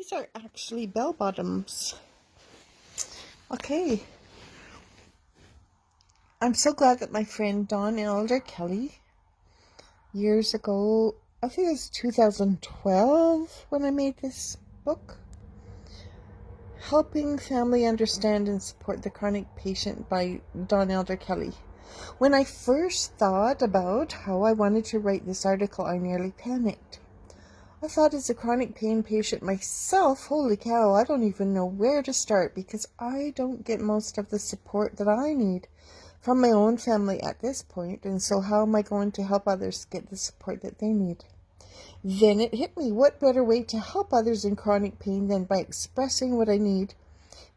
These are actually bell bottoms. Okay. I'm so glad that my friend Dawn Elder Kelly, years ago, I think it was 2012 when I made this book, Helping Family Understand and Support the Chronic Patient by Dawn Elder Kelly. When I first thought about how I wanted to write this article, I nearly panicked. I thought, as a chronic pain patient myself, holy cow, I don't even know where to start because I don't get most of the support that I need from my own family at this point, and so how am I going to help others get the support that they need? Then it hit me, what better way to help others in chronic pain than by expressing what I need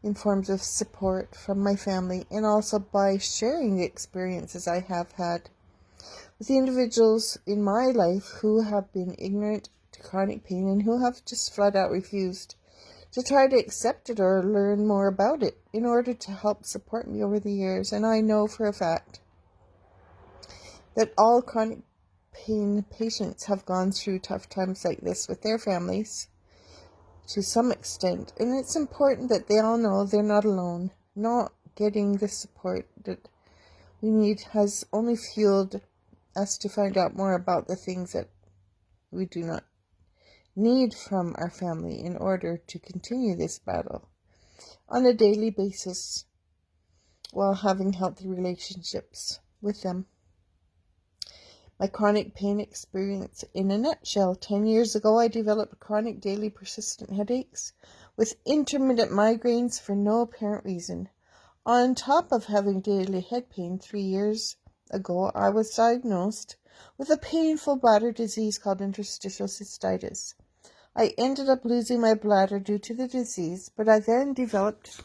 in forms of support from my family, and also by sharing the experiences I have had with the individuals in my life who have been ignorant to chronic pain and who have just flat out refused to try to accept it or learn more about it in order to help support me over the years. And I know for a fact that all chronic pain patients have gone through tough times like this with their families to some extent. And it's important that they all know they're not alone. Not getting the support that we need has only fueled us to find out more about the things that we do not need from our family in order to continue this battle on a daily basis while having healthy relationships with them. My chronic pain experience in a nutshell. 10 years ago, I developed chronic daily persistent headaches with intermittent migraines for no apparent reason. On top of having daily head pain, 3 years ago, I was diagnosed with a painful bladder disease called interstitial cystitis. I ended up losing my bladder due to the disease, but I then developed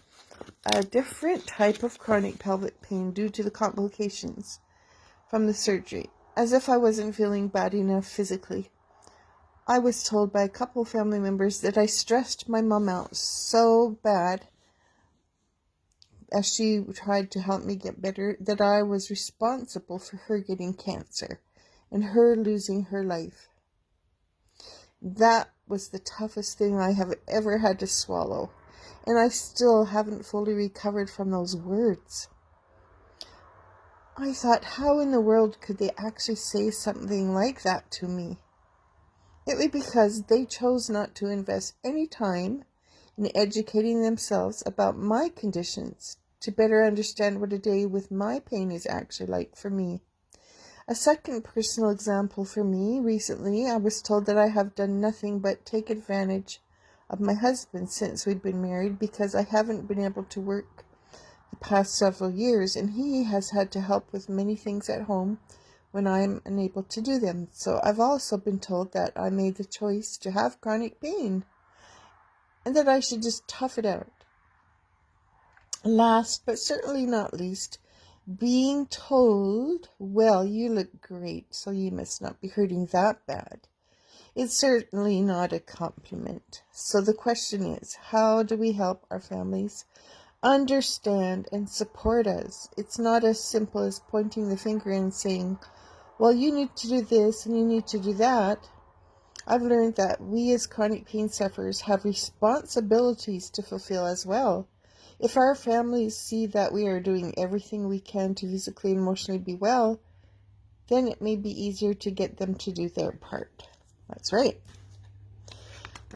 a different type of chronic pelvic pain due to the complications from the surgery, as if I wasn't feeling bad enough physically. I was told by a couple of family members that I stressed my mom out so bad as she tried to help me get better that I was responsible for her getting cancer and her losing her life. That was the toughest thing I have ever had to swallow, and I still haven't fully recovered from those words. I thought, how in the world could they actually say something like that to me? It was because they chose not to invest any time in educating themselves about my conditions to better understand what a day with my pain is actually like for me. A second personal example for me, recently I was told that I have done nothing but take advantage of my husband since we've been married because I haven't been able to work the past several years, and he has had to help with many things at home when I'm unable to do them. So I've also been told that I made the choice to have chronic pain and that I should just tough it out. Last but certainly not least, being told, well, you look great, so you must not be hurting that bad. It's certainly not a compliment. So the question is, how do we help our families understand and support us? It's not as simple as pointing the finger and saying, well, you need to do this and you need to do that. I've learned that we as chronic pain sufferers have responsibilities to fulfill as well. If our families see that we are doing everything we can to physically and emotionally be well, then it may be easier to get them to do their part. That's right.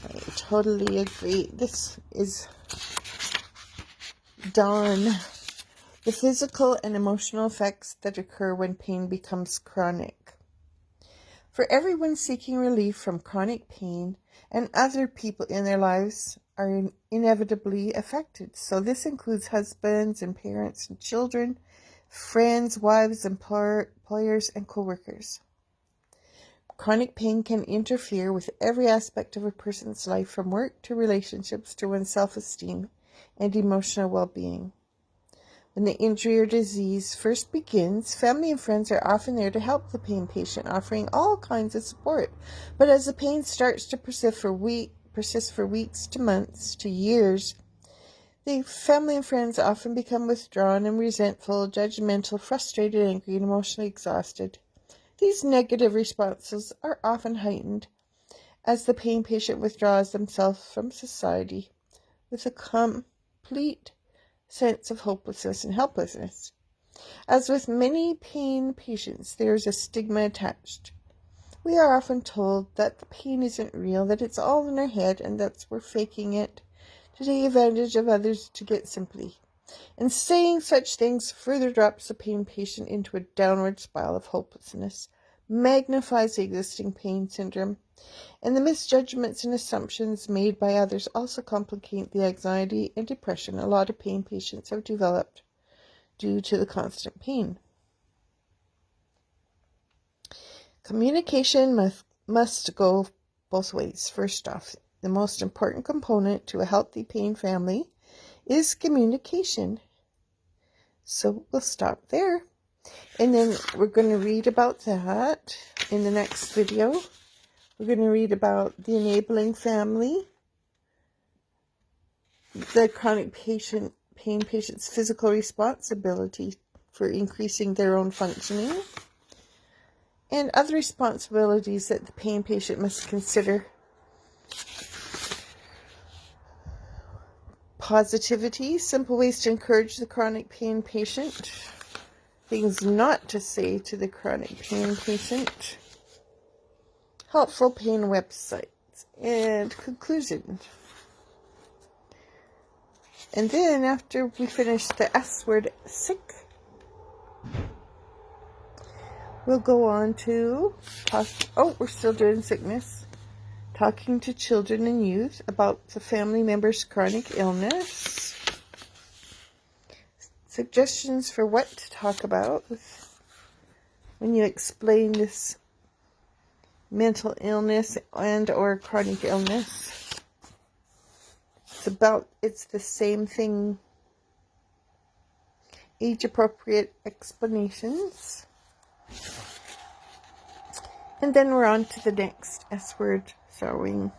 I totally agree. This is Dawn. The physical and emotional effects that occur when pain becomes chronic. For everyone seeking relief from chronic pain, and other people in their lives are inevitably affected. So this includes husbands and parents and children, friends, wives, employers, and co-workers. Chronic pain can interfere with every aspect of a person's life, from work to relationships to one's self-esteem and emotional well-being. When the injury or disease first begins, family and friends are often there to help the pain patient, offering all kinds of support. But as the pain starts to persist for weeks to months to years, the family and friends often become withdrawn and resentful, judgmental, frustrated, angry, and emotionally exhausted. These negative responses are often heightened as the pain patient withdraws themselves from society with a complete sense of hopelessness and helplessness. As with many pain patients, there is a stigma attached. We are often told that the pain isn't real, that it's all in our head, and that we're faking it to take advantage of others to get sympathy. And saying such things further drops the pain patient into a downward spiral of hopelessness, magnifies the existing pain syndrome, and the misjudgments and assumptions made by others also complicate the anxiety and depression a lot of pain patients have developed due to the constant pain. Communication must go both ways. First off, the most important component to a healthy pain family is communication. So we'll stop there. And then we're going to read about that in the next video. We're going to read about the enabling family, the chronic pain patient's physical responsibility for increasing their own functioning, and other responsibilities that the pain patient must consider. Positivity, simple ways to encourage the chronic pain patient, things not to say to the chronic pain patient, helpful pain websites, and conclusion. And then after we finish the S word, sick, we'll go on to we're still doing sickness. Talking to children and youth about the family member's chronic illness. Suggestions for what to talk about when you explain this mental illness and or chronic illness. It's the same thing. Age-appropriate explanations. And then we're on to the next S word, sorrowing.